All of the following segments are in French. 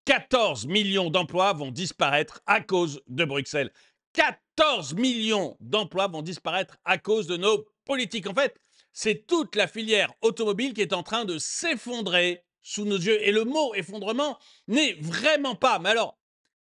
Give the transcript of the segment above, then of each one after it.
14 millions d'emplois vont disparaître à cause de Bruxelles. 14 millions d'emplois vont disparaître à cause de nos politiques. En fait, c'est toute la filière automobile qui est en train de s'effondrer sous nos yeux. Et le mot effondrement n'est vraiment pas, mais alors,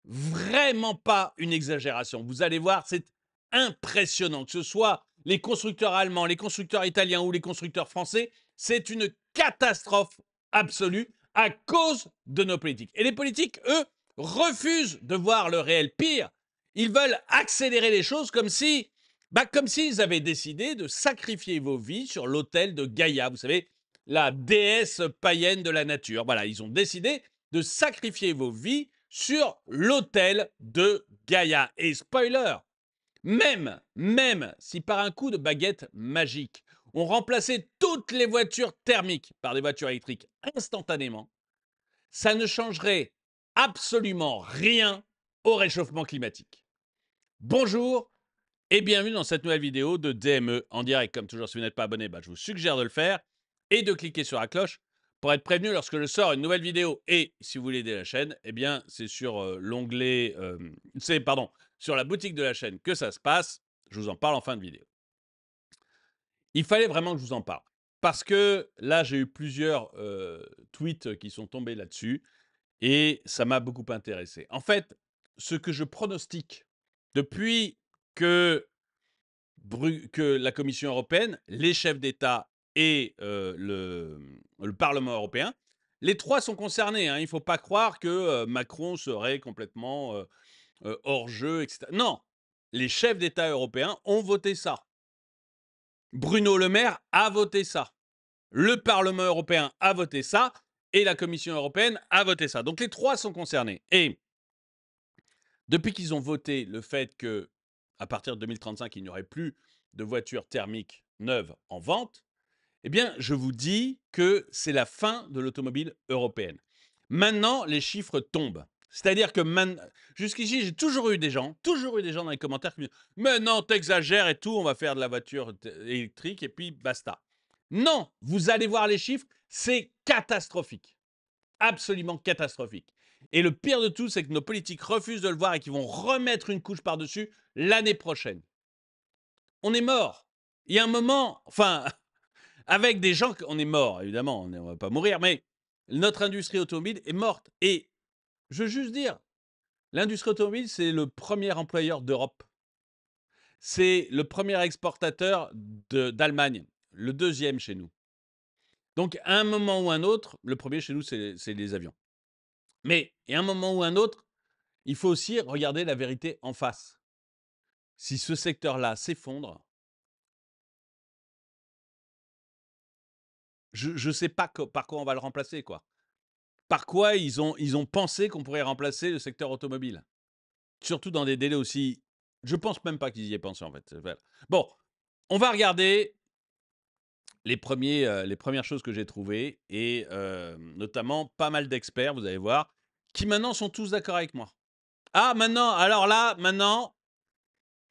vraiment pas une exagération. Vous allez voir, c'est impressionnant. Que ce soit les constructeurs allemands, les constructeurs italiens ou les constructeurs français, c'est une catastrophe absolue à cause de nos politiques. Et les politiques, eux, refusent de voir le réel. Pire, ils veulent accélérer les choses comme s'ils avaient décidé de sacrifier vos vies sur l'autel de Gaïa. Vous savez, la déesse païenne de la nature. Voilà, ils ont décidé de sacrifier vos vies sur l'autel de Gaïa. Et spoiler, même si par un coup de baguette magique, on remplaçait toutes les voitures thermiques par des voitures électriques instantanément, ça ne changerait absolument rien au réchauffement climatique. Bonjour et bienvenue dans cette nouvelle vidéo de DME en direct. Comme toujours, si vous n'êtes pas abonné, je vous suggère de le faire et de cliquer sur la cloche pour être prévenu lorsque je sors une nouvelle vidéo. Et si vous voulez aider la chaîne, eh bien, c'est sur l'onglet, sur la boutique de la chaîne que ça se passe. Je vous en parle en fin de vidéo. Il fallait vraiment que je vous en parle parce que là, j'ai eu plusieurs tweets qui sont tombés là-dessus et ça m'a beaucoup intéressé. En fait, ce que je pronostique depuis que la Commission européenne, les chefs d'État et le Parlement européen, les trois sont concernés. Hein. Il ne faut pas croire que Macron serait complètement hors jeu, etc. Non, les chefs d'État européens ont voté ça. Bruno Le Maire a voté ça. Le Parlement européen a voté ça. Et la Commission européenne a voté ça. Donc les trois sont concernés. Et depuis qu'ils ont voté le fait que, à partir de 2035, il n'y aurait plus de voitures thermiques neuves en vente, eh bien, je vous dis que c'est la fin de l'automobile européenne. Maintenant, les chiffres tombent. C'est-à-dire que jusqu'ici, j'ai toujours eu des gens dans les commentaires qui me disent « Mais non, t'exagères et tout, on va faire de la voiture électrique et puis basta. » Non, vous allez voir les chiffres, c'est catastrophique. Absolument catastrophique. Et le pire de tout, c'est que nos politiques refusent de le voir et qu'ils vont remettre une couche par-dessus l'année prochaine. On est mort. Il y a un moment, enfin, avec des gens, on est mort, évidemment, on ne va pas mourir, mais notre industrie automobile est morte. Et je veux juste dire, l'industrie automobile, c'est le premier employeur d'Europe. C'est le premier exportateur d'Allemagne, le deuxième chez nous. Donc, à un moment ou un autre, le premier chez nous, c'est les avions. Mais, à un moment ou un autre, il faut aussi regarder la vérité en face. Si ce secteur-là s'effondre, je ne sais pas par quoi on va le remplacer, quoi. Par quoi ils ont pensé qu'on pourrait remplacer le secteur automobile? Surtout dans des délais aussi... Je pense même pas qu'ils y aient pensé, en fait. Voilà. Bon, on va regarder les premières choses que j'ai trouvées et notamment pas mal d'experts, vous allez voir, qui maintenant sont tous d'accord avec moi. Ah, maintenant, alors là, maintenant,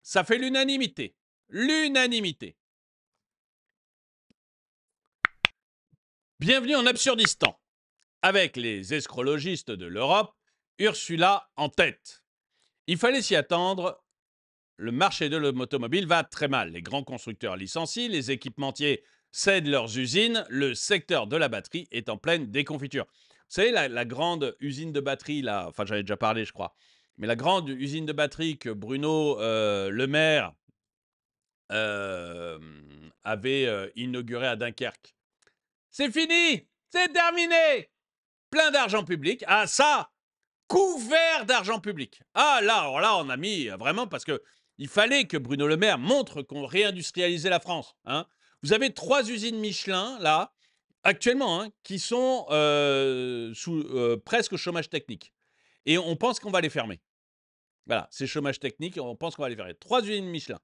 ça fait l'unanimité. L'unanimité. Bienvenue en Absurdistan, avec les escrologistes de l'Europe, Ursula en tête. Il fallait s'y attendre, le marché de l'automobile va très mal. Les grands constructeurs licencient, les équipementiers cèdent leurs usines, le secteur de la batterie est en pleine déconfiture. Vous savez, la grande usine de batterie, là, enfin j'en ai déjà parlé je crois, mais la grande usine de batterie que Bruno Le Maire avait inaugurée à Dunkerque. C'est fini, c'est terminé. Plein d'argent public. Ah ça, couvert d'argent public. Ah là, alors là, on a mis vraiment parce que il fallait que Bruno Le Maire montre qu'on réindustrialisait la France. Hein. Vous avez 3 usines Michelin là actuellement qui sont presque au chômage technique. Et on pense qu'on va les fermer. Voilà, c'est chômage technique, on pense qu'on va les fermer. 3 usines Michelin.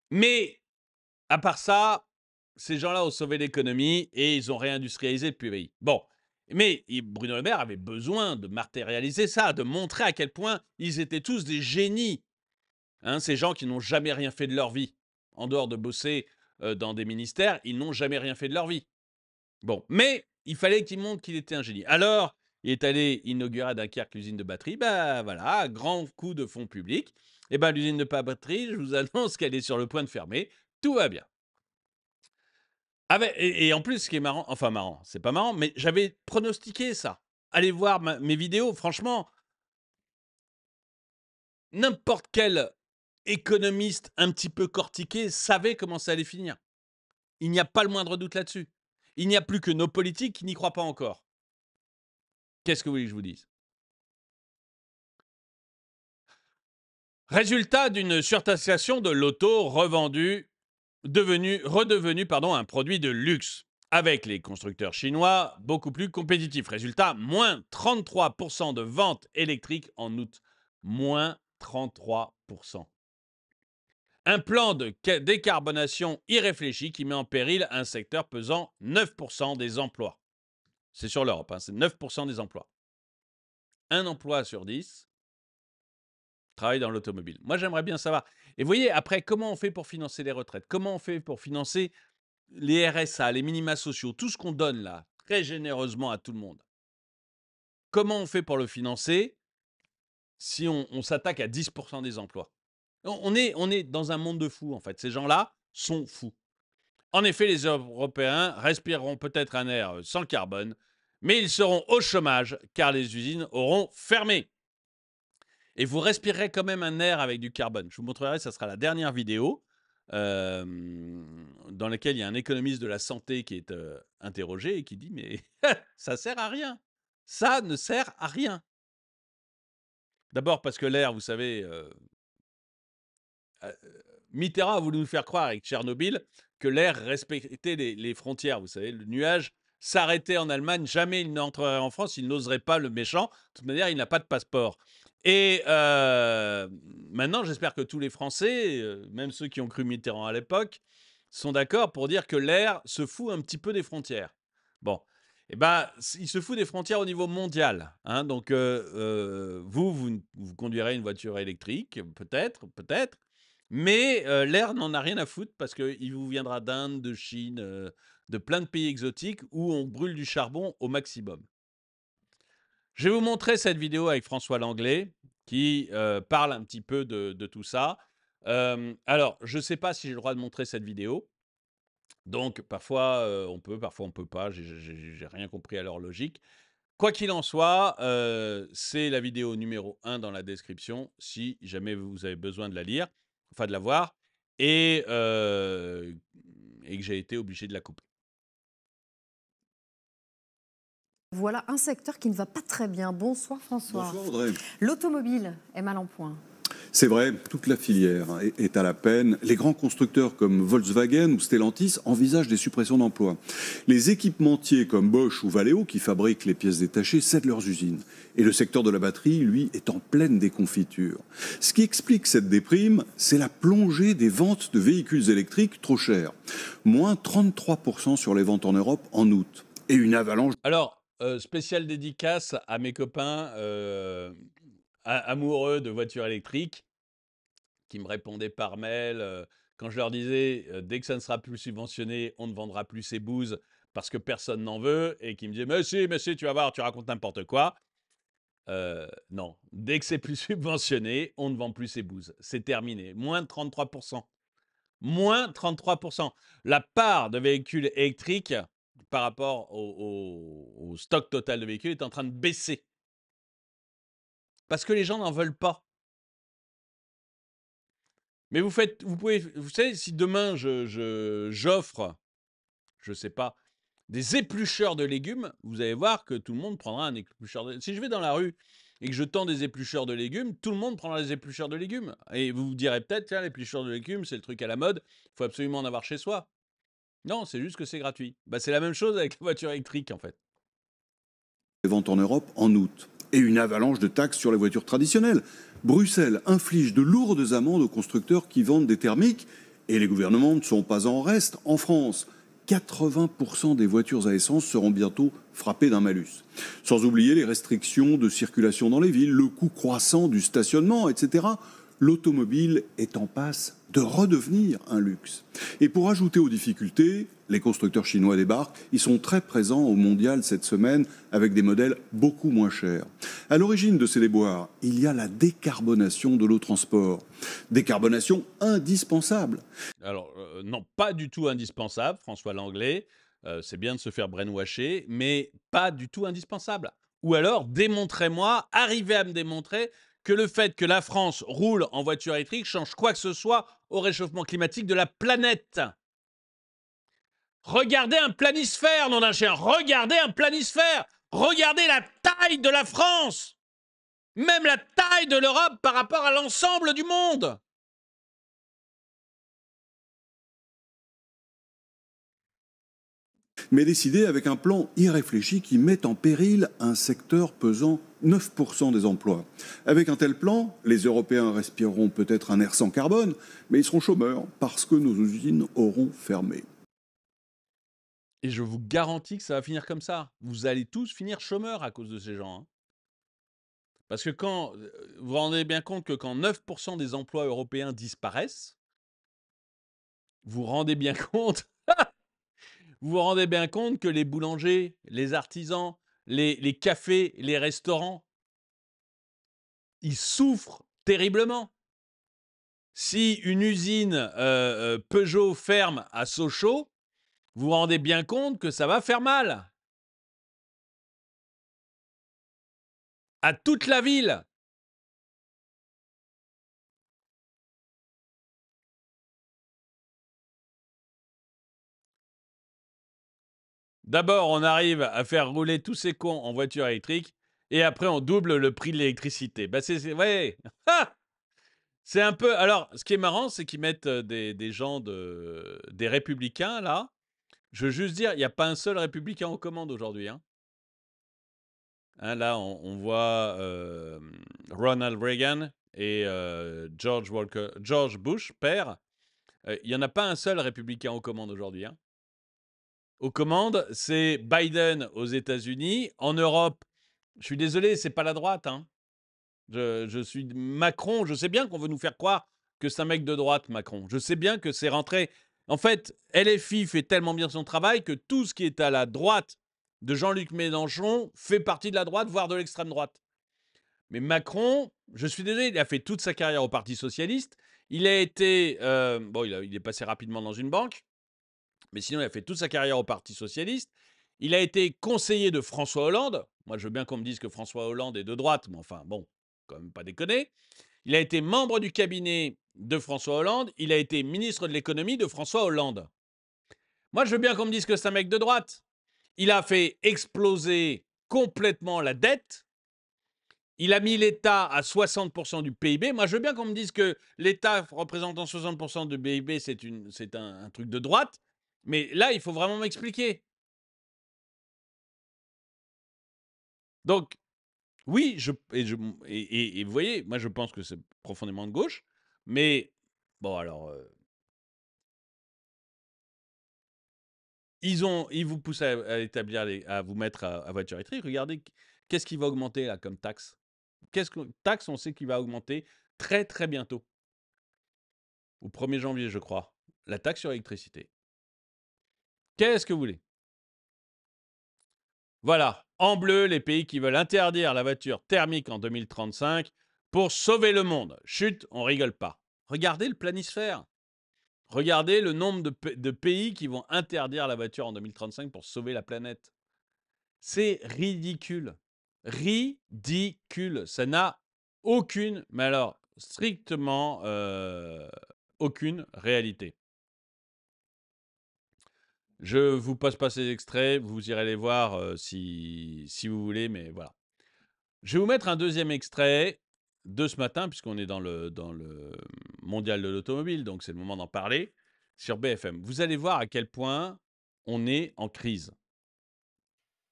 Mais à part ça, ces gens-là ont sauvé l'économie et ils ont réindustrialisé le pays. Bon, mais Bruno Le Maire avait besoin de matérialiser ça, de montrer à quel point ils étaient tous des génies. Hein, ces gens qui n'ont jamais rien fait de leur vie. En dehors de bosser dans des ministères, ils n'ont jamais rien fait de leur vie. Bon, mais il fallait qu'il montre qu'il était un génie. Alors, il est allé inaugurer à Dunkerque l'usine de batterie. Ben voilà, grand coup de fonds publics. Et ben l'usine de batterie, je vous annonce qu'elle est sur le point de fermer. Tout va bien. Et en plus, ce qui est marrant, enfin marrant, c'est pas marrant, mais j'avais pronostiqué ça. Allez voir mes vidéos, franchement, n'importe quel économiste un petit peu cortiqué savait comment ça allait finir. Il n'y a pas le moindre doute là-dessus. Il n'y a plus que nos politiques qui n'y croient pas encore. Qu'est-ce que vous voulez que je vous dise? Résultat d'une surtaxation de l'auto redevenu un produit de luxe, avec les constructeurs chinois beaucoup plus compétitifs. Résultat, moins 33% de ventes électriques en août. Moins 33%. Un plan de décarbonation irréfléchi qui met en péril un secteur pesant 9% des emplois. C'est sur l'Europe, c'est 9% des emplois. Un emploi sur 10 travaille dans l'automobile. Moi, j'aimerais bien savoir. Et vous voyez, après, comment on fait pour financer les retraites? Comment on fait pour financer les RSA, les minima sociaux, tout ce qu'on donne là, très généreusement à tout le monde? Comment on fait pour le financer si on s'attaque à 10% des emplois? On est dans un monde de fous, en fait. Ces gens-là sont fous. En effet, les Européens respireront peut-être un air sans carbone, mais ils seront au chômage car les usines auront fermé. Et vous respirerez quand même un air avec du carbone. Je vous montrerai, ça sera la dernière vidéo dans laquelle il y a un économiste de la santé qui est interrogé et qui dit « Mais ça sert à rien. Ça ne sert à rien. » D'abord parce que l'air, vous savez, Mitterrand a voulu nous faire croire avec Tchernobyl que l'air respectait les frontières. Vous savez, le nuage s'arrêtait en Allemagne, jamais il n'entrerait en France, il n'oserait pas, le méchant. De toute manière, il n'a pas de passeport. Et maintenant, j'espère que tous les Français, même ceux qui ont cru Mitterrand à l'époque, sont d'accord pour dire que l'air se fout un petit peu des frontières. Bon, eh ben, il se fout des frontières au niveau mondial. Hein, donc, vous conduirez une voiture électrique, peut-être, mais l'air n'en a rien à foutre parce qu'il vous viendra d'Inde, de Chine, de plein de pays exotiques où on brûle du charbon au maximum. Je vais vous montrer cette vidéo avec François Langlais qui parle un petit peu de tout ça. Alors, je ne sais pas si j'ai le droit de montrer cette vidéo. Donc, parfois, on peut, parfois, on ne peut pas. J'ai rien compris à leur logique. Quoi qu'il en soit, c'est la vidéo numéro 1 dans la description, si jamais vous avez besoin de la lire, enfin de la voir, et que j'ai été obligé de la couper. Voilà un secteur qui ne va pas très bien. Bonsoir François. Bonsoir Audrey. L'automobile est mal en point. C'est vrai, toute la filière est à la peine. Les grands constructeurs comme Volkswagen ou Stellantis envisagent des suppressions d'emplois. Les équipementiers comme Bosch ou Valeo, qui fabriquent les pièces détachées, cèdent leurs usines. Et le secteur de la batterie, lui, est en pleine déconfiture. Ce qui explique cette déprime, c'est la plongée des ventes de véhicules électriques trop chers. Moins 33% sur les ventes en Europe en août. Et une avalanche... Alors, spéciale dédicace à mes copains amoureux de voitures électriques qui me répondaient par mail quand je leur disais dès que ça ne sera plus subventionné, on ne vendra plus ces bouses parce que personne n'en veut, et qui me disaient mais si, tu vas voir, tu racontes n'importe quoi. Non, dès que c'est plus subventionné, on ne vend plus ces bouses. C'est terminé. Moins de 33%. Moins 33%. La part de véhicules électriques par rapport au stock total de véhicules est en train de baisser. Parce que les gens n'en veulent pas. Mais vous savez, si demain j'offre, je sais pas, des éplucheurs de légumes, vous allez voir que tout le monde prendra un éplucheur de légumes. Si je vais dans la rue et que je tends des éplucheurs de légumes, tout le monde prendra des éplucheurs de légumes. Et vous vous direz peut-être, tiens, l'éplucheur de légumes, c'est le truc à la mode, il faut absolument en avoir chez soi. Non, c'est juste que c'est gratuit. Bah, c'est la même chose avec la voiture électrique, en fait. Les ventes en Europe en août. Et une avalanche de taxes sur les voitures traditionnelles. Bruxelles inflige de lourdes amendes aux constructeurs qui vendent des thermiques, et les gouvernements ne sont pas en reste. En France, 80% des voitures à essence seront bientôt frappées d'un malus. Sans oublier les restrictions de circulation dans les villes, le coût croissant du stationnement, etc. l'automobile est en passe de redevenir un luxe. Et pour ajouter aux difficultés, les constructeurs chinois débarquent. Ils sont très présents au mondial cette semaine avec des modèles beaucoup moins chers. À l'origine de ces déboires, il y a la décarbonation de nos transports. Décarbonation indispensable. Alors, non, pas du tout indispensable, François Langlais. C'est bien de se faire brainwasher, mais pas du tout indispensable. Ou alors, démontrez-moi, arrivez à me démontrer que le fait que la France roule en voiture électrique change quoi que ce soit au réchauffement climatique de la planète. Regardez un planisphère, nom d'un chien. Regardez un planisphère. Regardez la taille de la France. Même la taille de l'Europe par rapport à l'ensemble du monde. Mais décidé avec un plan irréfléchi qui met en péril un secteur pesant 9% des emplois. Avec un tel plan, les Européens respireront peut-être un air sans carbone, mais ils seront chômeurs parce que nos usines auront fermé. Et je vous garantis que ça va finir comme ça. Vous allez tous finir chômeurs à cause de ces gens. Hein. Parce que quand vous vous rendez bien compte que quand 9% des emplois européens disparaissent, vous vous rendez bien compte, vous vous rendez bien compte que les boulangers, les artisans, les cafés, les restaurants, ils souffrent terriblement. Si une usine Peugeot ferme à Sochaux, vous vous rendez bien compte que ça va faire mal à toute la ville. D'abord, on arrive à faire rouler tous ces cons en voiture électrique et après, on double le prix de l'électricité. Bah, ouais. Ah, c'est un peu. Alors, ce qui est marrant, c'est qu'ils mettent des gens des républicains là. Je veux juste dire, il n'y a pas un seul républicain aux commandes aujourd'hui. Hein. Hein, là, on voit Ronald Reagan et George Bush, père. Il n'y en a pas un seul républicain aux commandes aujourd'hui. Hein. Aux commandes, c'est Biden aux États-Unis. En Europe, je suis désolé, c'est pas la droite. Hein. Je suis Macron. Je sais bien qu'on veut nous faire croire que c'est un mec de droite, Macron. Je sais bien que c'est rentré. En fait, LFI fait tellement bien son travail que tout ce qui est à la droite de Jean-Luc Mélenchon fait partie de la droite, voire de l'extrême droite. Mais Macron, je suis désolé, il a fait toute sa carrière au Parti socialiste. Il a été, il est passé rapidement dans une banque. Mais sinon, il a fait toute sa carrière au Parti socialiste. Il a été conseiller de François Hollande. Moi, je veux bien qu'on me dise que François Hollande est de droite, mais enfin, bon, quand même pas déconner. Il a été membre du cabinet de François Hollande. Il a été ministre de l'économie de François Hollande. Moi, je veux bien qu'on me dise que c'est un mec de droite. Il a fait exploser complètement la dette. Il a mis l'État à 60% du PIB. Moi, je veux bien qu'on me dise que l'État représentant 60% du PIB, c'est un truc de droite. Mais là, il faut vraiment m'expliquer. Donc, oui, et vous voyez, moi, je pense que c'est profondément de gauche. Mais, bon, alors, ils vous poussent à établir, à vous mettre à voiture électrique. Regardez, qu'est-ce qui va augmenter là comme taxe? Taxe, on sait qu'il va augmenter très, très bientôt. Au 1er janvier, je crois. La taxe sur l'électricité. Qu'est-ce que vous voulez? Voilà, en bleu, les pays qui veulent interdire la voiture thermique en 2035 pour sauver le monde. Chut, on rigole pas. Regardez le planisphère. Regardez le nombre de pays qui vont interdire la voiture en 2035 pour sauver la planète. C'est ridicule. Ridicule. Ça n'a aucune, mais alors strictement aucune réalité. Je vous passe pas ces extraits, vous irez les voir si vous voulez, mais voilà. Je vais vous mettre un deuxième extrait de ce matin, puisqu'on est dans le mondial de l'automobile, donc c'est le moment d'en parler, sur BFM. Vous allez voir à quel point on est en crise.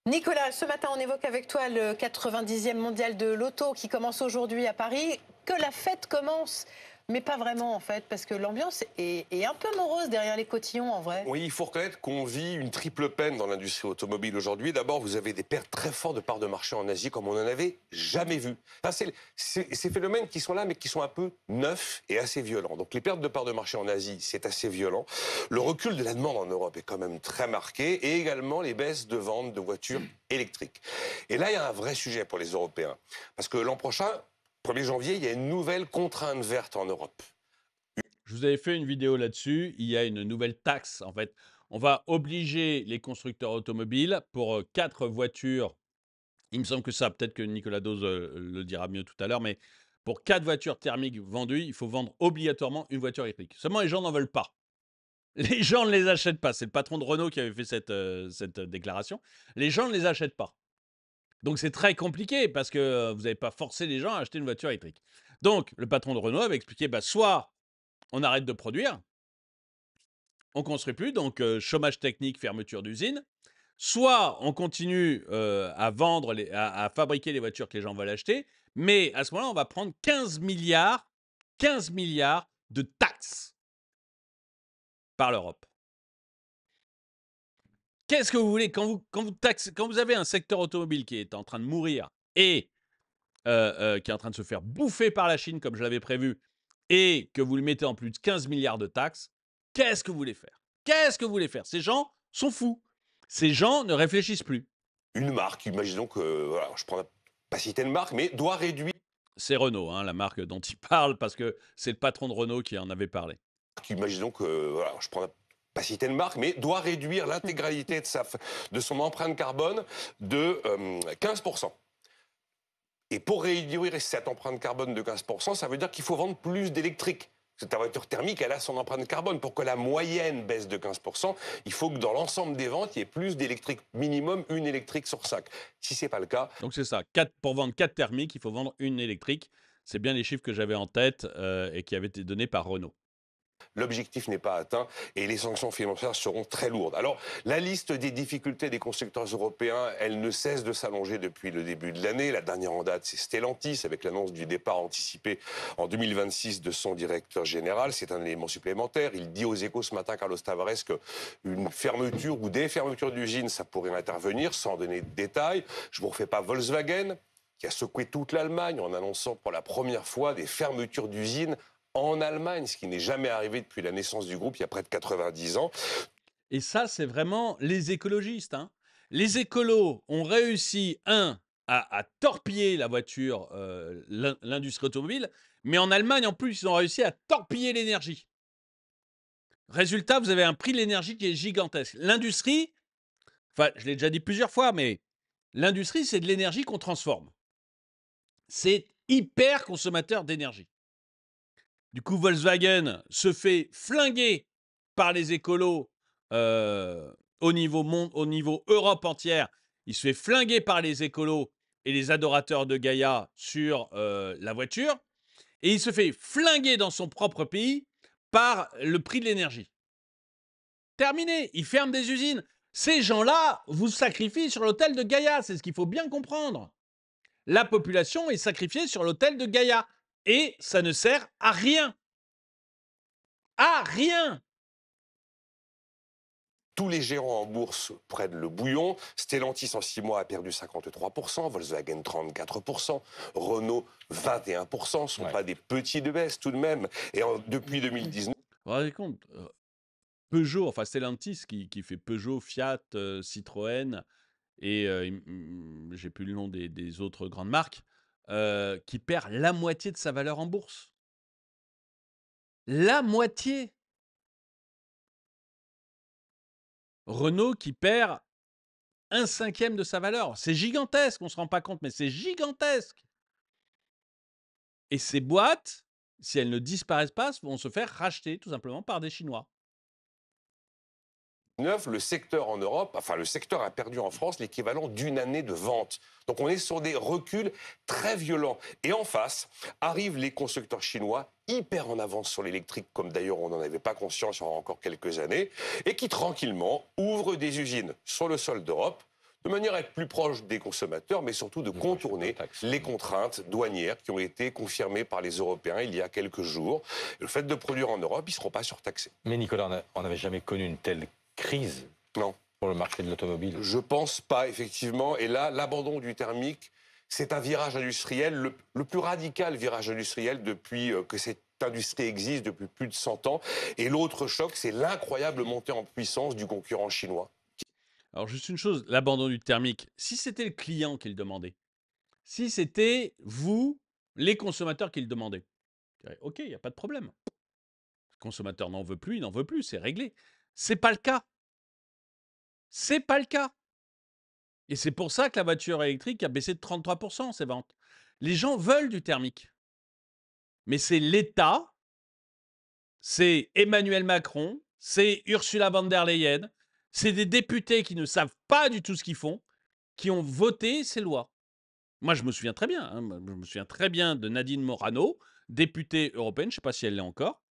Nicolas, ce matin, on évoque avec toi le 90e mondial de l'auto qui commence aujourd'hui à Paris. Que la fête commence Mais pas vraiment, en fait, parce que l'ambiance est un peu morose derrière les cotillons, en vrai. Oui, il faut reconnaître qu'on vit une triple peine dans l'industrie automobile aujourd'hui. D'abord, vous avez des pertes très fortes de parts de marché en Asie comme on n'en avait jamais vu. Enfin, c'est ces phénomènes qui sont là, mais qui sont un peu neufs et assez violents. Donc les pertes de parts de marché en Asie, c'est assez violent. Le recul de la demande en Europe est quand même très marqué, et également les baisses de ventes de voitures électriques. Et là, il y a un vrai sujet pour les Européens. Parce que l'an prochain, 1er janvier, il y a une nouvelle contrainte verte en Europe. Je vous avais fait une vidéo là-dessus. Il y a une nouvelle taxe. En fait, on va obliger les constructeurs automobiles pour 4 voitures. Il me semble que ça, peut-être que Nicolas Dose le dira mieux tout à l'heure, mais pour 4 voitures thermiques vendues, il faut vendre obligatoirement une voiture électrique. Seulement, les gens n'en veulent pas. Les gens ne les achètent pas. C'est le patron de Renault qui avait fait cette déclaration. Les gens ne les achètent pas. Donc, c'est très compliqué parce que vous n'avez pas forcé les gens à acheter une voiture électrique. Donc, le patron de Renault avait expliqué, soit on arrête de produire, on ne construit plus, donc chômage technique, fermeture d'usine. Soit on continue à vendre, à fabriquer les voitures que les gens veulent acheter, mais à ce moment-là, on va prendre 15 milliards de taxes par l'Europe. Qu'est-ce que vous voulez quand vous avez un secteur automobile qui est en train de mourir et qui est en train de se faire bouffer par la Chine, comme je l'avais prévu, et que vous lui mettez en plus de 15 milliards de taxes, qu'est-ce que vous voulez faire? Qu'est-ce que vous voulez faire? Ces gens sont fous. Ces gens ne réfléchissent plus. Une marque, imaginons que, voilà, je prends pas citer de marque, mais doit réduire. C'est Renault, hein, la marque dont il parle, parce que c'est le patron de Renault qui en avait parlé. Imaginons que, voilà, je prends pas citer de marque, mais doit réduire l'intégralité de son empreinte carbone de 15%. Et pour réduire cette empreinte carbone de 15%, ça veut dire qu'il faut vendre plus d'électrique. Ta voiture thermique, elle a son empreinte carbone. Pour que la moyenne baisse de 15%, il faut que dans l'ensemble des ventes, il y ait plus d'électrique, minimum une électrique sur 5. Si ce n'est pas le cas... Donc c'est ça, pour vendre 4 thermiques, il faut vendre une électrique. C'est bien les chiffres que j'avais en tête et qui avaient été donnés par Renault. L'objectif n'est pas atteint et les sanctions financières seront très lourdes. Alors, la liste des difficultés des constructeurs européens, elle ne cesse de s'allonger depuis le début de l'année. La dernière en date, c'est Stellantis, avec l'annonce du départ anticipé en 2026 de son directeur général. C'est un élément supplémentaire. Il dit aux Échos ce matin, Carlos Tavares, qu'une fermeture ou des fermetures d'usines, ça pourrait intervenir, sans donner de détails. Je ne vous refais pas Volkswagen, qui a secoué toute l'Allemagne en annonçant pour la première fois des fermetures d'usines en Allemagne, ce qui n'est jamais arrivé depuis la naissance du groupe il y a près de 90 ans. Et ça, c'est vraiment les écologistes. Hein. Les écolos ont réussi, à torpiller la voiture, l'industrie automobile, mais en Allemagne, en plus, ils ont réussi à torpiller l'énergie. Résultat, vous avez un prix de l'énergie qui est gigantesque. L'industrie, enfin, je l'ai déjà dit plusieurs fois, mais l'industrie, c'est de l'énergie qu'on transforme. C'est hyper consommateur d'énergie. Du coup, Volkswagen se fait flinguer par les écolos au niveau Europe entière. Il se fait flinguer par les écolos et les adorateurs de Gaïa sur la voiture. Et il se fait flinguer dans son propre pays par le prix de l'énergie. Terminé, il ferme des usines. Ces gens-là vous sacrifient sur l'autel de Gaïa, c'est ce qu'il faut bien comprendre. La population est sacrifiée sur l'autel de Gaïa. Et ça ne sert à rien. À rien. Tous les gérants en bourse prennent le bouillon. Stellantis, en 6 mois, a perdu 53%, Volkswagen 34%, Renault 21%. Ce ne sont pas des petits de baisse tout de même. Et depuis 2019... Vous vous rendez compte, Peugeot, enfin Stellantis qui fait Peugeot, Fiat, Citroën et j'ai plus le nom des autres grandes marques, qui perd la moitié de sa valeur en bourse. La moitié. Renault qui perd 1/5 de sa valeur. C'est gigantesque, on ne se rend pas compte, mais c'est gigantesque. Et ces boîtes, si elles ne disparaissent pas, vont se faire racheter tout simplement par des Chinois. Le secteur en Europe, enfin le secteur a perdu en France l'équivalent d'une année de vente. Donc on est sur des reculs très violents. Et en face, arrivent les constructeurs chinois, hyper en avance sur l'électrique, comme d'ailleurs on n'en avait pas conscience il y a encore quelques années, et qui tranquillement ouvrent des usines sur le sol d'Europe. de manière à être plus proche des consommateurs, mais surtout de contourner les contraintes douanières qui ont été confirmées par les Européens il y a quelques jours. Et le fait de produire en Europe, ils ne seront pas surtaxés. Mais Nicolas, on n'avait jamais connu une telle crise Non. pour le marché de l'automobile. Je pense pas, effectivement. Et là, l'abandon du thermique, c'est un virage industriel, le plus radical virage industriel depuis que cette industrie existe, depuis plus de 100 ans. Et l'autre choc, c'est l'incroyable montée en puissance du concurrent chinois. Alors, juste une chose, l'abandon du thermique, si c'était le client qui le demandait, si c'était vous, les consommateurs, qui le demandaient, je dirais, ok, il n'y a pas de problème. Le consommateur n'en veut plus, il n'en veut plus, c'est réglé. C'est pas le cas. C'est pas le cas. Et c'est pour ça que la voiture électrique a baissé de 33% ses ventes. Les gens veulent du thermique. Mais c'est l'État, c'est Emmanuel Macron, c'est Ursula von der Leyen, c'est des députés qui ne savent pas du tout ce qu'ils font, qui ont voté ces lois. Moi, je me souviens très bien. Je me souviens très bien de Nadine Morano, députée européenne, je ne sais pas si elle l'est encore,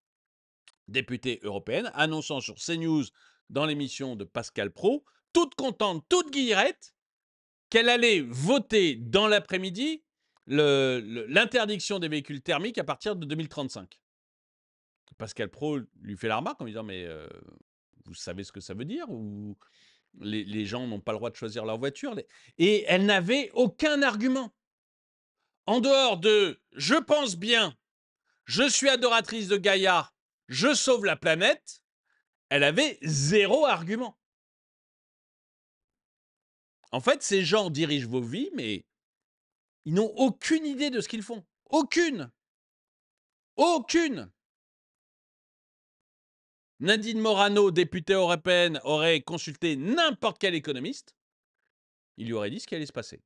députée européenne, annonçant sur CNews, dans l'émission de Pascal Praud, toute contente, toute guillerette, qu'elle allait voter dans l'après-midi l'interdiction des véhicules thermiques à partir de 2035. Pascal Praud lui fait la remarque en lui disant « Mais vous savez ce que ça veut dire ou les gens n'ont pas le droit de choisir leur voiture ?» Et elle n'avait aucun argument. En dehors de « Je pense bien, je suis adoratrice de Gaïa, je sauve la planète », elle avait zéro argument. En fait, ces gens dirigent vos vies, mais ils n'ont aucune idée de ce qu'ils font. Aucune. Aucune. Nadine Morano, députée européenne, aurait consulté n'importe quel économiste. Il lui aurait dit ce qui allait se passer.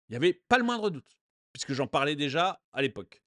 Il n'y avait pas le moindre doute, puisque j'en parlais déjà à l'époque.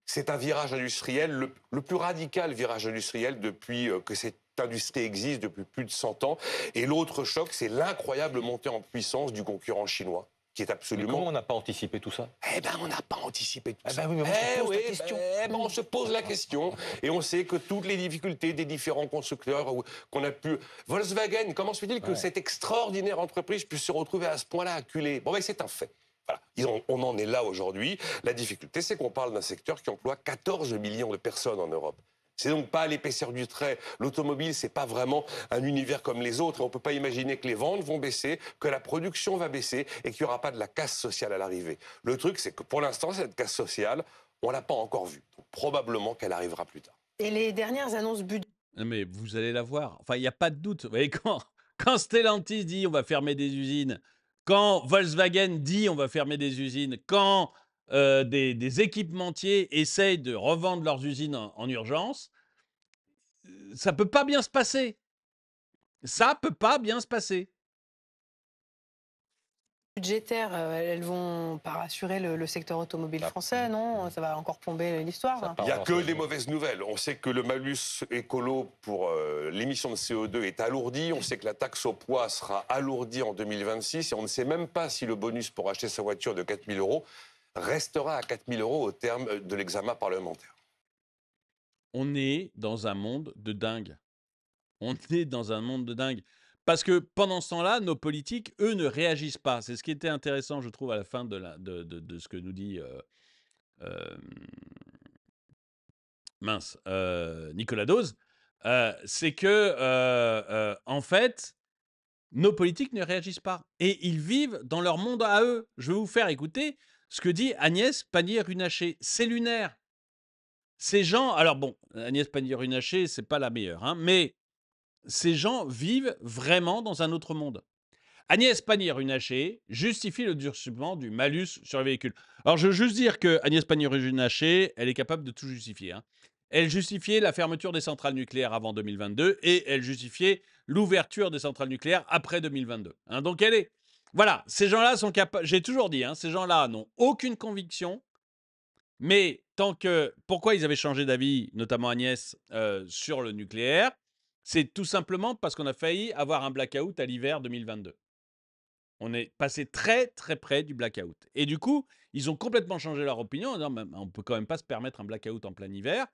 C'est un virage industriel, le plus radical virage industriel depuis que cette industrie existe, depuis plus de 100 ans. Et l'autre choc, c'est l'incroyable montée en puissance du concurrent chinois, qui est Mais absolument... comment on n'a pas anticipé tout ça? Eh ben, on n'a pas anticipé tout Eh ça. ben oui, mais on se pose la question. On se pose la question. Et on sait que toutes les difficultés des différents constructeurs qu'on a pu... Volkswagen, comment se fait-il que cette extraordinaire entreprise puisse se retrouver à ce point-là acculée? Bon, ben, c'est un fait. Voilà. On en est là aujourd'hui. La difficulté, c'est qu'on parle d'un secteur qui emploie 14 millions de personnes en Europe. C'est donc pas l'épaisseur du trait. L'automobile, c'est pas vraiment un univers comme les autres. Et on peut pas imaginer que les ventes vont baisser, que la production va baisser et qu'il y aura pas de la casse sociale à l'arrivée. Le truc, c'est que pour l'instant, cette casse sociale, on l'a pas encore vue. Donc, probablement qu'elle arrivera plus tard. Et les dernières annonces budgétaires. Mais vous allez la voir. Enfin, il n'y a pas de doute. Vous voyez, quand Stellantis dit on va fermer des usines, quand Volkswagen dit on va fermer des usines, quand des équipementiers essayent de revendre leurs usines en urgence, ça ne peut pas bien se passer. Ça peut pas bien se passer. Budgétaires, elles vont pas rassurer le secteur automobile français, non? Ça va encore plomber l'histoire. Il n'y a que des mauvaises nouvelles. On sait que le malus écolo pour l'émission de CO2 est alourdi. On sait que la taxe au poids sera alourdie en 2026. Et on ne sait même pas si le bonus pour acheter sa voiture de 4 000 € restera à 4 000 € au terme de l'examen parlementaire. On est dans un monde de dingue. On est dans un monde de dingue. Parce que pendant ce temps-là, nos politiques, eux, ne réagissent pas. C'est ce qui était intéressant, je trouve, à la fin de ce que nous dit Nicolas Dose. C'est que, en fait, nos politiques ne réagissent pas. Et ils vivent dans leur monde à eux. Je vais vous faire écouter ce que dit Agnès Pannier-Runacher. C'est lunaire. Ces gens, alors bon, Agnès Pannier-Runacher, c'est pas la meilleure, hein, mais ces gens vivent vraiment dans un autre monde. Agnès Pannier-Runacher justifie le durcissement du malus sur les véhicules. Alors, je veux juste dire que Agnès Pannier-Runacher, elle est capable de tout justifier, hein. Elle justifiait la fermeture des centrales nucléaires avant 2022 et elle justifiait l'ouverture des centrales nucléaires après 2022. Hein. Donc, elle est... Voilà, ces gens-là sont capables... J'ai toujours dit, hein, ces gens-là n'ont aucune conviction, mais tant que... Pourquoi ils avaient changé d'avis, notamment Agnès, sur le nucléaire? C'est tout simplement parce qu'on a failli avoir un blackout à l'hiver 2022. On est passé très, très près du blackout. Et du coup, ils ont complètement changé leur opinion en disant on ne peut quand même pas se permettre un blackout en plein hiver.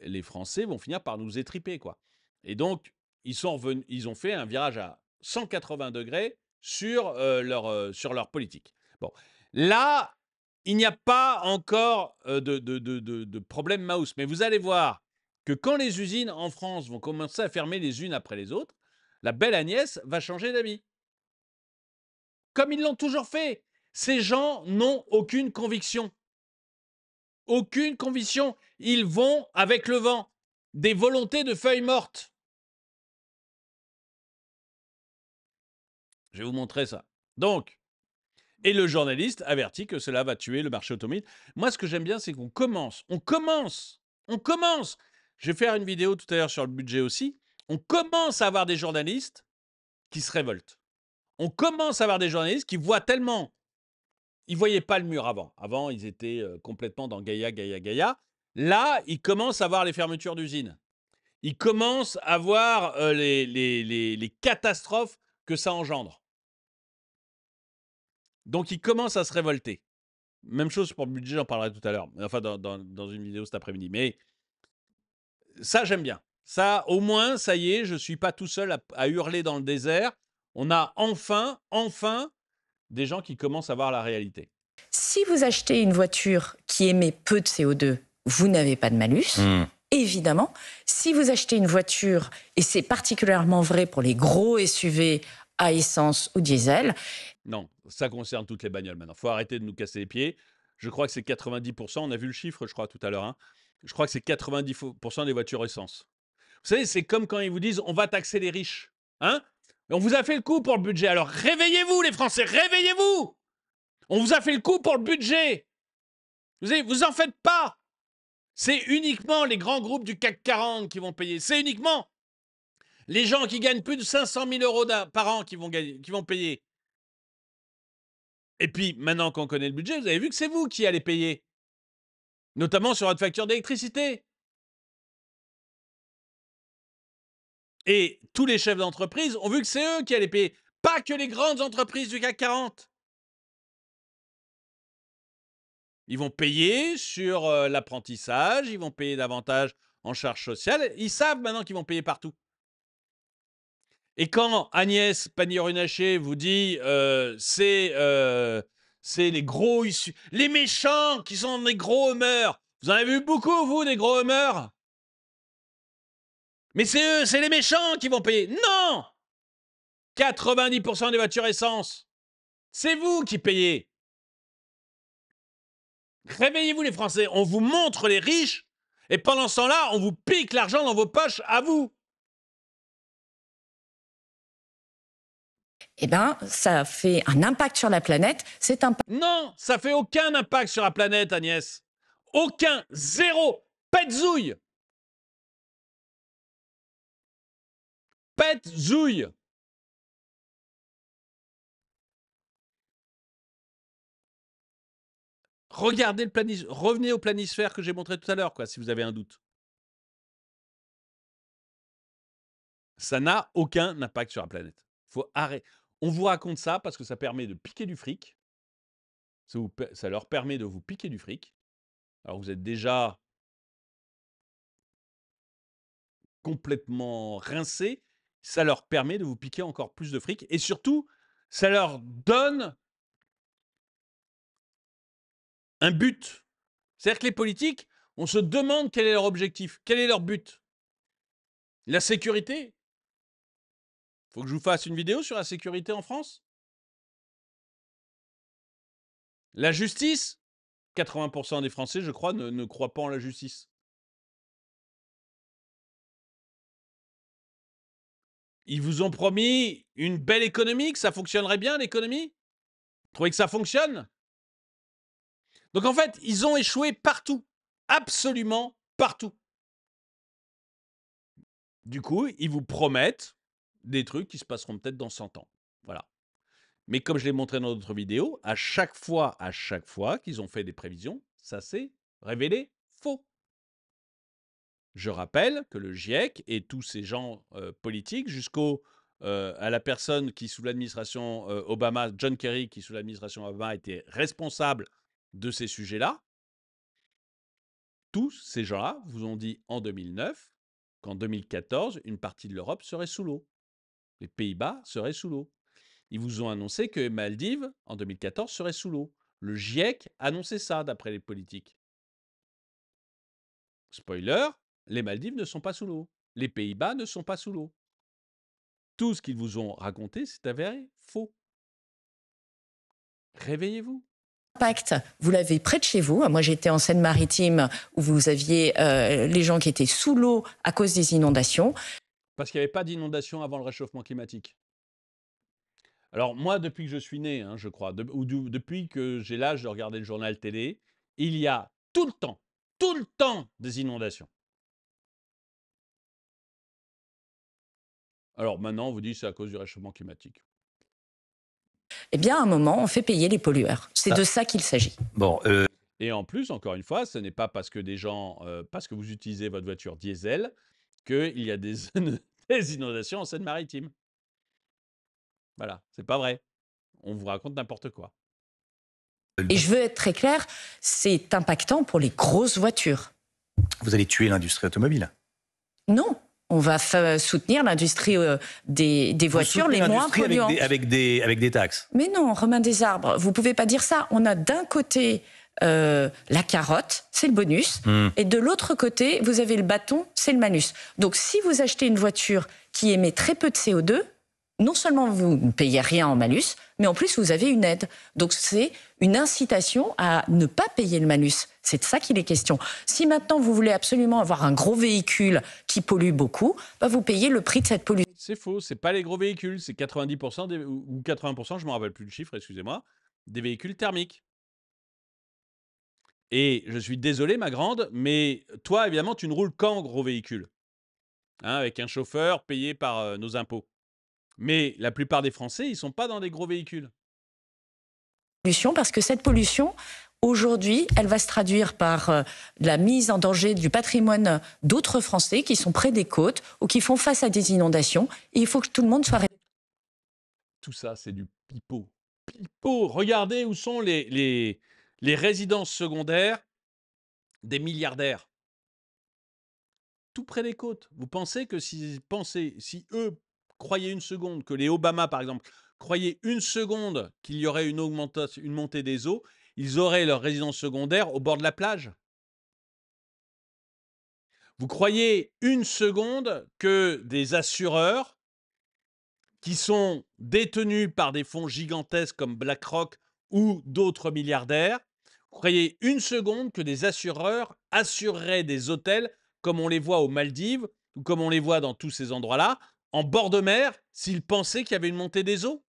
Les Français vont finir par nous étriper, quoi. Et donc, ils ont fait un virage à 180 degrés sur leur politique. Bon, là, il n'y a pas encore de problème mouse, mais vous allez voir que quand les usines en France vont commencer à fermer les unes après les autres, la belle Agnès va changer d'avis. Comme ils l'ont toujours fait. Ces gens n'ont aucune conviction. Aucune conviction. Ils vont avec le vent. Des volontés de feuilles mortes. Je vais vous montrer ça. Donc, et le journaliste avertit que cela va tuer le marché automobile. Moi, ce que j'aime bien, c'est qu'on commence. Je vais faire une vidéo tout à l'heure sur le budget aussi. On commence à avoir des journalistes qui se révoltent. On commence à avoir des journalistes qui voient tellement. Ils ne voyaient pas le mur avant. Avant, ils étaient complètement dans Gaïa, Gaïa, Gaïa. Là, ils commencent à voir les fermetures d'usines. Ils commencent à voir les catastrophes que ça engendre. Donc, ils commencent à se révolter. Même chose pour le budget, j'en parlerai tout à l'heure. Enfin, dans une vidéo cet après-midi. Mais ça, j'aime bien. Ça, au moins, ça y est, je ne suis pas tout seul à hurler dans le désert. On a enfin des gens qui commencent à voir la réalité. Si vous achetez une voiture qui émet peu de CO2, vous n'avez pas de malus. Évidemment, si vous achetez une voiture, et c'est particulièrement vrai pour les gros SUV à essence ou diesel. Non, ça concerne toutes les bagnoles maintenant. Il faut arrêter de nous casser les pieds. Je crois que c'est 90%, on a vu le chiffre, je crois, tout à l'heure. Hein. Je crois que c'est 90% des voitures essence. Vous savez, c'est comme quand ils vous disent on va taxer les riches. Hein? Et on vous a fait le coup pour le budget. Alors réveillez-vous, les Français, réveillez-vous! On vous a fait le coup pour le budget. Vous en faites pas. C'est uniquement les grands groupes du CAC 40 qui vont payer. C'est uniquement les gens qui gagnent plus de 500 000 euros par an qui vont payer. Et puis, maintenant qu'on connaît le budget, vous avez vu que c'est vous qui allez payer. Notamment sur votre facture d'électricité. Et tous les chefs d'entreprise ont vu que c'est eux qui allaient payer. Pas que les grandes entreprises du CAC 40. Ils vont payer sur l'apprentissage, ils vont payer davantage en charges sociales. Ils savent maintenant qu'ils vont payer partout. Et quand Agnès Pannier-Runacher vous dit c'est les gros issus, les méchants qui sont des gros humeurs. Vous en avez vu beaucoup, vous, des gros humeurs? Mais c'est eux, c'est les méchants qui vont payer. Non! 90% des voitures essence. C'est vous qui payez. Réveillez-vous les Français, on vous montre les riches et pendant ce temps-là, on vous pique l'argent dans vos poches à vous. Eh bien, ça fait un impact sur la planète. Non, ça fait aucun impact sur la planète, Agnès. Aucun, zéro, pète zouille. Pète zouille. Regardez revenez au planisphère que j'ai montré tout à l'heure, si vous avez un doute. Ça n'a aucun impact sur la planète. Faut arrêter. On vous raconte ça parce que ça permet de piquer du fric. Ça leur permet de vous piquer du fric. Alors vous êtes déjà complètement rincés. Ça leur permet de vous piquer encore plus de fric. Et surtout, ça leur donne un but. C'est-à-dire que les politiques, on se demande quel est leur objectif, quel est leur but. La sécurité. Faut que je vous fasse une vidéo sur la sécurité en France. La justice, 80% des Français, je crois, ne croient pas en la justice. Ils vous ont promis une belle économie, que ça fonctionnerait bien, l'économie? Vous trouvez que ça fonctionne? Donc en fait, ils ont échoué partout. Absolument partout. Du coup, ils vous promettent des trucs qui se passeront peut-être dans 100 ans. Voilà. Mais comme je l'ai montré dans d'autres vidéos, à chaque fois qu'ils ont fait des prévisions, ça s'est révélé faux. Je rappelle que le GIEC et tous ces gens politiques, à la personne qui, sous l'administration Obama, John Kerry, qui, sous l'administration Obama, était responsable de ces sujets-là, tous ces gens-là vous ont dit en 2009 qu'en 2014, une partie de l'Europe serait sous l'eau. Les Pays-Bas seraient sous l'eau. Ils vous ont annoncé que les Maldives, en 2014, seraient sous l'eau. Le GIEC annonçait ça, d'après les politiques. Spoiler, les Maldives ne sont pas sous l'eau. Les Pays-Bas ne sont pas sous l'eau. Tout ce qu'ils vous ont raconté, c'est avéré faux. Réveillez-vous. Impact, vous l'avez près de chez vous. Moi, j'étais en Seine-Maritime où vous aviez les gens qui étaient sous l'eau à cause des inondations. Parce qu'il n'y avait pas d'inondation avant le réchauffement climatique. Alors moi, depuis que je suis né, je crois, depuis que j'ai l'âge de regarder le journal télé, il y a tout le temps des inondations. Alors maintenant, on vous dit que c'est à cause du réchauffement climatique. Eh bien, à un moment, on fait payer les pollueurs. C'est de ça qu'il s'agit. Bon, Et en plus, encore une fois, ce n'est pas parce que parce que vous utilisez votre voiture diesel qu'il y a des inondations en Seine-Maritime. Voilà, c'est pas vrai. On vous raconte n'importe quoi. Et je veux être très clair, c'est impactant pour les grosses voitures. Vous allez tuer l'industrie automobile. Non, on va soutenir l'industrie des voitures les moins polluantes. Avec des taxes. Mais non, Romain Desarbres, vous ne pouvez pas dire ça. On a d'un côté la carotte, c'est le bonus, et de l'autre côté, vous avez le bâton, c'est le malus. Donc si vous achetez une voiture qui émet très peu de CO2, non seulement vous ne payez rien en malus, mais en plus vous avez une aide. Donc c'est une incitation à ne pas payer le malus. C'est de ça qu'il est question. Si maintenant vous voulez absolument avoir un gros véhicule qui pollue beaucoup, vous payez le prix de cette pollution. C'est faux, c'est pas les gros véhicules, c'est 90% ou 80%, je ne me rappelle plus le chiffre, excusez-moi, des véhicules thermiques. Et je suis désolé, ma grande, mais toi, évidemment, tu ne roules qu'en gros véhicule, avec un chauffeur payé par nos impôts. Mais la plupart des Français, ils ne sont pas dans des gros véhicules. Parce que cette pollution, aujourd'hui, elle va se traduire par la mise en danger du patrimoine d'autres Français qui sont près des côtes ou qui font face à des inondations. Et il faut que tout le monde soit... Tout ça, c'est du pipeau. Pipeau. Regardez où sont les résidences secondaires des milliardaires. Tout près des côtes. Vous pensez que si eux croyaient une seconde, que les Obama, par exemple, croyaient une seconde qu'il y aurait une montée des eaux, ils auraient leur résidence secondaire au bord de la plage? Vous croyez une seconde que des assureurs qui sont détenus par des fonds gigantesques comme BlackRock ou d'autres milliardaires, vous croyez une seconde que des assureurs assureraient des hôtels comme on les voit aux Maldives ou comme on les voit dans tous ces endroits-là, en bord de mer, s'ils pensaient qu'il y avait une montée des eaux?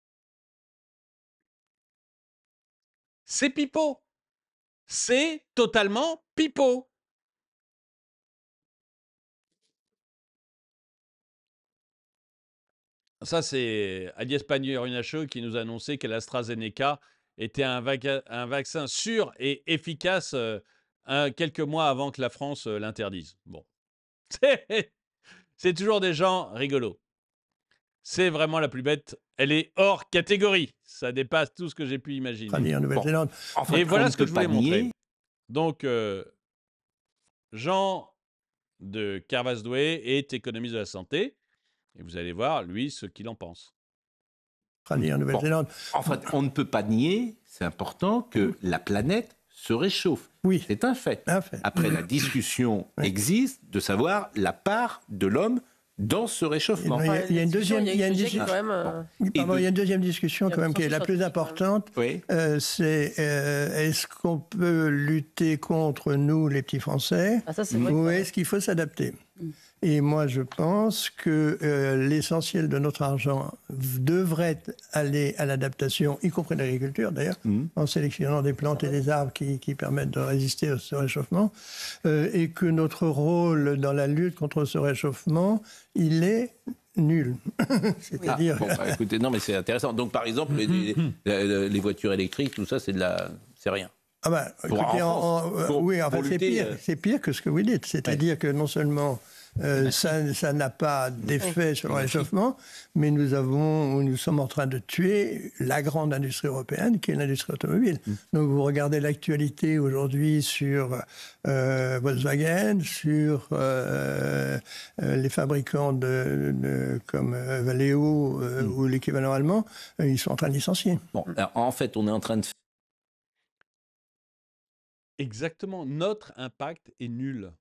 C'est pipeau. C'est totalement pipeau. Ça, c'est Agnès Pannier-Runacher qui nous a annoncé que l'AstraZeneca était un vaccin sûr et efficace quelques mois avant que la France l'interdise. Bon. C'est toujours des gens rigolos. C'est vraiment la plus bête. Elle est hors catégorie. Ça dépasse tout ce que j'ai pu imaginer. En Nouvelle-Zélande. Bon. Et voilà ce que je voulais montrer. Donc, Jean de Carvasdoué est économiste de la santé. Et vous allez voir, lui, ce qu'il en pense. En Nouvelle-Zélande. En fait, on ne peut pas nier, c'est important, que la planète se réchauffe. Oui. C'est un fait. Après, la discussion existe de savoir la part de l'homme dans ce réchauffement. Il y a une deuxième discussion quand même qui est la plus importante. Oui. C'est est-ce qu'on peut lutter contre nous, les petits Français, ou est-ce qu'il faut s'adapter? Et moi, je pense que l'essentiel de notre argent devrait aller à l'adaptation, y compris l'agriculture d'ailleurs, en sélectionnant des plantes et des arbres qui permettent de résister à ce réchauffement, et que notre rôle dans la lutte contre ce réchauffement, il est nul. C'est-à-dire... écoutez, non mais c'est intéressant. Donc par exemple, les voitures électriques, tout ça, c'est rien. Ah bah, écoutez, oui, en fait, c'est pire que ce que vous dites. C'est-à-dire que non seulement Ça n'a pas d'effet sur le réchauffement, mais nous sommes en train de tuer la grande industrie européenne, qui est l'industrie automobile. Donc vous regardez l'actualité aujourd'hui sur Volkswagen, sur les fabricants comme Valeo ou l'équivalent allemand, ils sont en train de licencier. Bon, alors, en fait, on est en train de... Exactement. Notre impact est nul.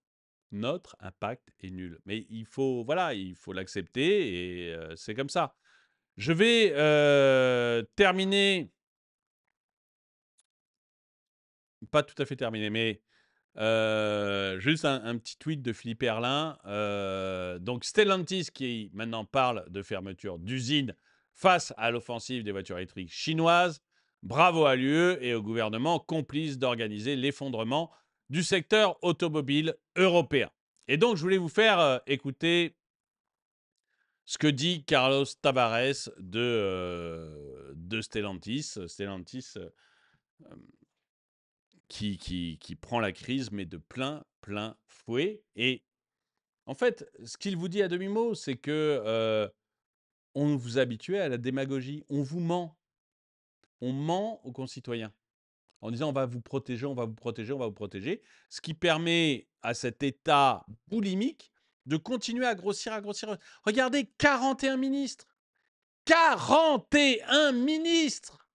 Notre impact est nul. Mais il faut, voilà, il faut l'accepter et c'est comme ça. Je vais terminer, pas tout à fait terminer, mais juste un petit tweet de Philippe Erlin. Donc Stellantis qui maintenant parle de fermeture d'usines face à l'offensive des voitures électriques chinoises. Bravo à l'UE et au gouvernement complice d'organiser l'effondrement du secteur automobile européen. Et donc, je voulais vous faire écouter ce que dit Carlos Tavares de Stellantis. Stellantis qui prend la crise, mais de plein fouet. Et en fait, ce qu'il vous dit à demi-mot, c'est que on vous habituait à la démagogie. On vous ment. On ment aux concitoyens en disant on va vous protéger, on va vous protéger, on va vous protéger, ce qui permet à cet État boulimique de continuer à grossir, à grossir. Regardez, 41 ministres. 41 ministres.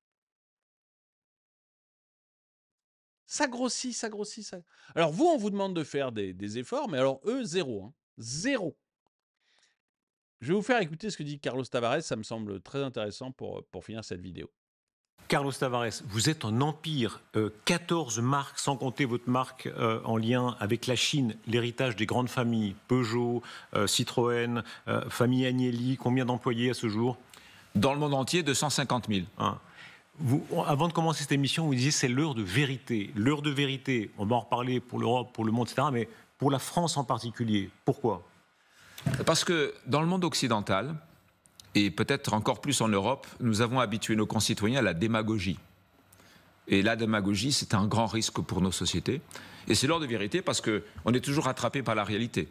Ça grossit, ça grossit. Ça... Alors vous, on vous demande de faire des efforts, mais alors eux, zéro. Hein. Zéro. Je vais vous faire écouter ce que dit Carlos Tavares, ça me semble très intéressant pour finir cette vidéo. Carlos Tavares, vous êtes un empire, 14 marques, sans compter votre marque en lien avec la Chine, l'héritage des grandes familles, Peugeot, Citroën, famille Agnelli, combien d'employés à ce jour? Dans le monde entier, 250 000. Hein. Avant de commencer cette émission, vous disiez c'est l'heure de vérité. L'heure de vérité, on va en reparler pour l'Europe, pour le monde, etc., mais pour la France en particulier, pourquoi? Parce que dans le monde occidental, et peut-être encore plus en Europe, nous avons habitué nos concitoyens à la démagogie. Et la démagogie, c'est un grand risque pour nos sociétés. Et c'est l'heure de vérité parce qu'on est toujours rattrapé par la réalité.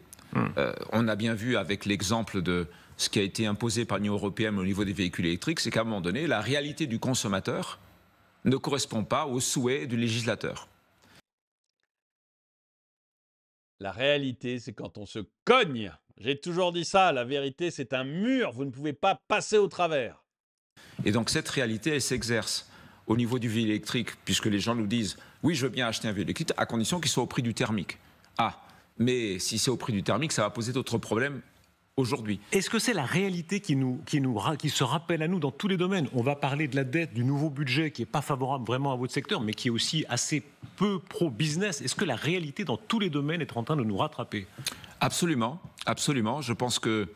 On a bien vu avec l'exemple de ce qui a été imposé par l'Union européenne au niveau des véhicules électriques, c'est qu'à un moment donné, la réalité du consommateur ne correspond pas aux souhaits du législateur. La réalité, c'est quand on se cogne. J'ai toujours dit ça, la vérité, c'est un mur, vous ne pouvez pas passer au travers. Et donc cette réalité, elle s'exerce au niveau du véhicule électrique, puisque les gens nous disent « oui, je veux bien acheter un véhicule électrique, à condition qu'il soit au prix du thermique ». Ah, mais si c'est au prix du thermique, ça va poser d'autres problèmes aujourd'hui. Est-ce que c'est la réalité qui se rappelle à nous dans tous les domaines? On va parler de la dette, du nouveau budget qui n'est pas favorable vraiment à votre secteur, mais qui est aussi assez peu pro-business. Est-ce que la réalité dans tous les domaines est en train de nous rattraper? Absolument, absolument. Je pense que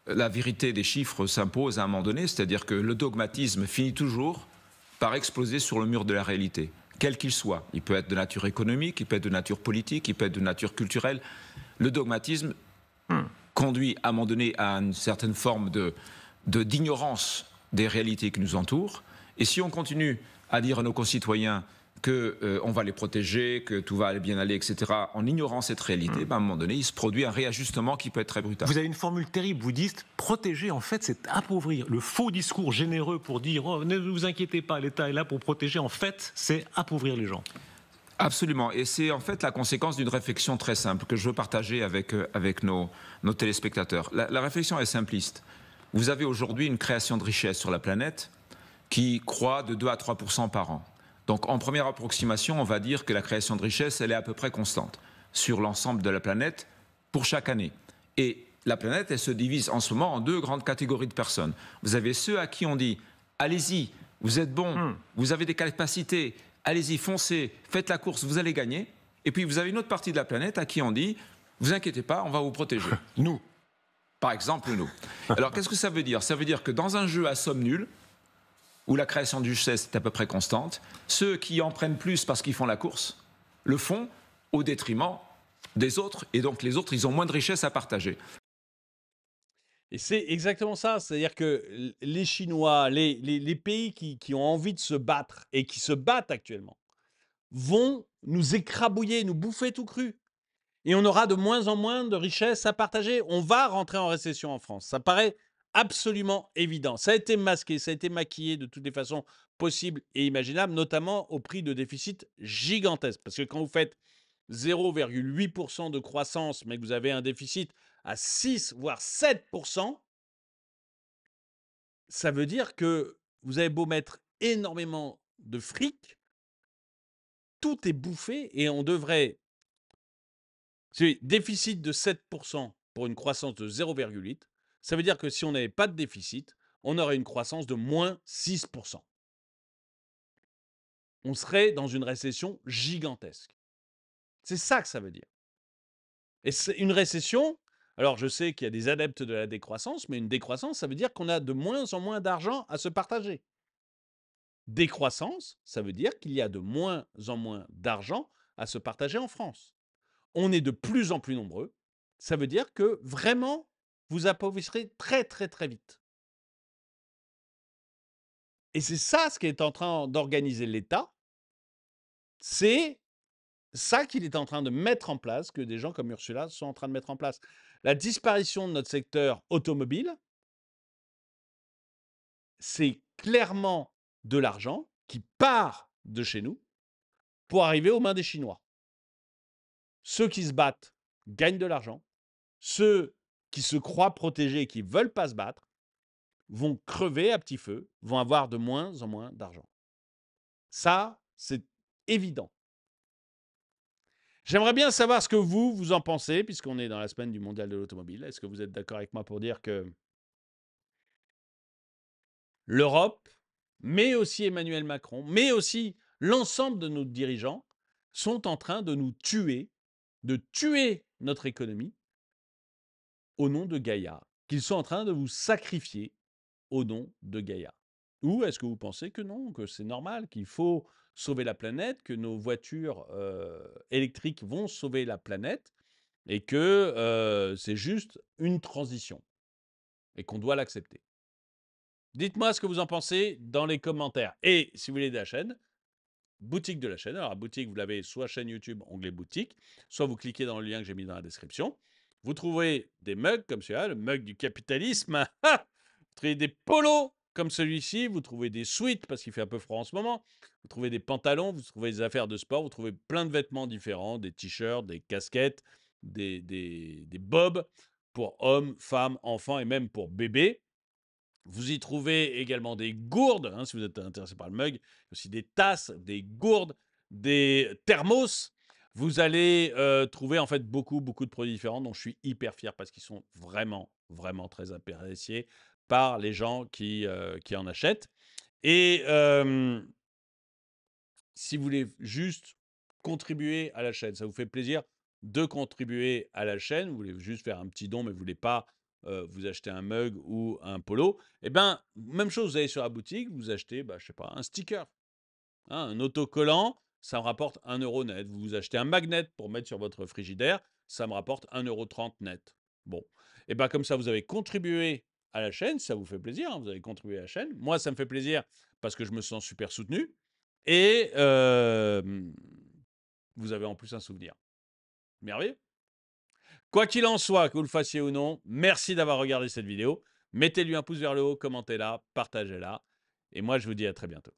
la vérité des chiffres s'impose à un moment donné, c'est-à-dire que le dogmatisme finit toujours par exploser sur le mur de la réalité, quel qu'il soit. Il peut être de nature économique, il peut être de nature politique, il peut être de nature culturelle. Le dogmatisme conduit à un moment donné à une certaine forme d'ignorance des réalités qui nous entourent. Et si on continue à dire à nos concitoyens qu'on va les protéger, que tout va bien aller, etc., en ignorant cette réalité, à un moment donné, il se produit un réajustement qui peut être très brutal. Vous avez une formule terrible, vous dites protéger, en fait, c'est appauvrir. Le faux discours généreux pour dire oh, ne vous inquiétez pas, l'État est là pour protéger, en fait, c'est appauvrir les gens. Absolument, et c'est en fait la conséquence d'une réflexion très simple que je veux partager avec nos téléspectateurs. La réflexion est simpliste. Vous avez aujourd'hui une création de richesse sur la planète qui croît de 2 à 3% par an. Donc en première approximation, on va dire que la création de richesse, elle est à peu près constante sur l'ensemble de la planète pour chaque année. Et la planète, elle se divise en ce moment en deux grandes catégories de personnes. Vous avez ceux à qui on dit « allez-y, vous êtes bons, vous avez des capacités, allez-y, foncez, faites la course, vous allez gagner ». Et puis vous avez une autre partie de la planète à qui on dit « vous inquiétez pas, on va vous protéger ». Nous. Par exemple, nous. Alors qu'est-ce que ça veut dire? Ça veut dire que dans un jeu à somme nulle, où la création du richesse est à peu près constante, ceux qui en prennent plus parce qu'ils font la course, le font au détriment des autres, et donc les autres, ils ont moins de richesse à partager. Et c'est exactement ça, c'est-à-dire que les Chinois, les pays qui ont envie de se battre, et qui se battent actuellement, vont nous écrabouiller, nous bouffer tout cru. Et on aura de moins en moins de richesses à partager. On va rentrer en récession en France. Ça paraît absolument évident. Ça a été masqué, ça a été maquillé de toutes les façons possibles et imaginables, notamment au prix de déficits gigantesques. Parce que quand vous faites 0,8% de croissance, mais que vous avez un déficit à 6 voire 7%, ça veut dire que vous avez beau mettre énormément de fric, tout est bouffé et on devrait... Déficit de 7% pour une croissance de 0,8, ça veut dire que si on n'avait pas de déficit, on aurait une croissance de moins 6%. On serait dans une récession gigantesque. C'est ça que ça veut dire. Et c'est une récession, alors je sais qu'il y a des adeptes de la décroissance, mais une décroissance, ça veut dire qu'on a de moins en moins d'argent à se partager. Décroissance, ça veut dire qu'il y a de moins en moins d'argent à se partager en France. On est de plus en plus nombreux. Ça veut dire que vraiment, vous appauvrissez très, très, très vite. Et c'est ça ce qu'est en train d'organiser l'État. C'est ça qu'il est en train de mettre en place, que des gens comme Ursula sont en train de mettre en place. La disparition de notre secteur automobile, c'est clairement de l'argent qui part de chez nous pour arriver aux mains des Chinois. Ceux qui se battent gagnent de l'argent. Ceux qui se croient protégés et qui ne veulent pas se battre vont crever à petit feu, vont avoir de moins en moins d'argent. Ça, c'est évident. J'aimerais bien savoir ce que vous en pensez, puisqu'on est dans la semaine du mondial de l'automobile. Est-ce que vous êtes d'accord avec moi pour dire que l'Europe, mais aussi Emmanuel Macron, mais aussi l'ensemble de nos dirigeants, sont en train de nous tuer, de tuer notre économie au nom de Gaïa, qu'ils sont en train de vous sacrifier au nom de Gaïa? Ou est-ce que vous pensez que non, que c'est normal, qu'il faut sauver la planète, que nos voitures électriques vont sauver la planète et que c'est juste une transition et qu'on doit l'accepter? Dites-moi ce que vous en pensez dans les commentaires. Et si vous voulez de la chaîne, boutique de la chaîne. Alors, la boutique, vous l'avez soit chaîne YouTube, onglet boutique, soit vous cliquez dans le lien que j'ai mis dans la description. Vous trouverez des mugs comme celui-là, le mug du capitalisme. Vous trouvez des polos comme celui-ci, vous trouvez des sweats parce qu'il fait un peu froid en ce moment, vous trouvez des pantalons, vous trouvez des affaires de sport, vous trouvez plein de vêtements différents, des t-shirts, des casquettes, des bobs pour hommes, femmes, enfants et même pour bébés. Vous y trouvez également des gourdes, si vous êtes intéressé par le mug, aussi des tasses, des gourdes, des thermos. Vous allez trouver en fait beaucoup de produits différents dont je suis hyper fier parce qu'ils sont vraiment très appréciés par les gens qui en achètent. Et si vous voulez juste contribuer à la chaîne, ça vous fait plaisir de contribuer à la chaîne, vous voulez juste faire un petit don, mais vous ne voulez pas vous acheter un mug ou un polo, eh bien, même chose, vous allez sur la boutique, vous achetez, je sais pas, un sticker, un autocollant, ça me rapporte 1 € net. Vous achetez un magnet pour mettre sur votre frigidaire, ça me rapporte 1,30 € net. Bon, et bien comme ça, vous avez contribué à la chaîne, ça vous fait plaisir, vous avez contribué à la chaîne. Moi, ça me fait plaisir parce que je me sens super soutenu. Et vous avez en plus un souvenir. Merveilleux. Quoi qu'il en soit, que vous le fassiez ou non, merci d'avoir regardé cette vidéo. Mettez-lui un pouce vers le haut, commentez-la, partagez-la. Et moi, je vous dis à très bientôt.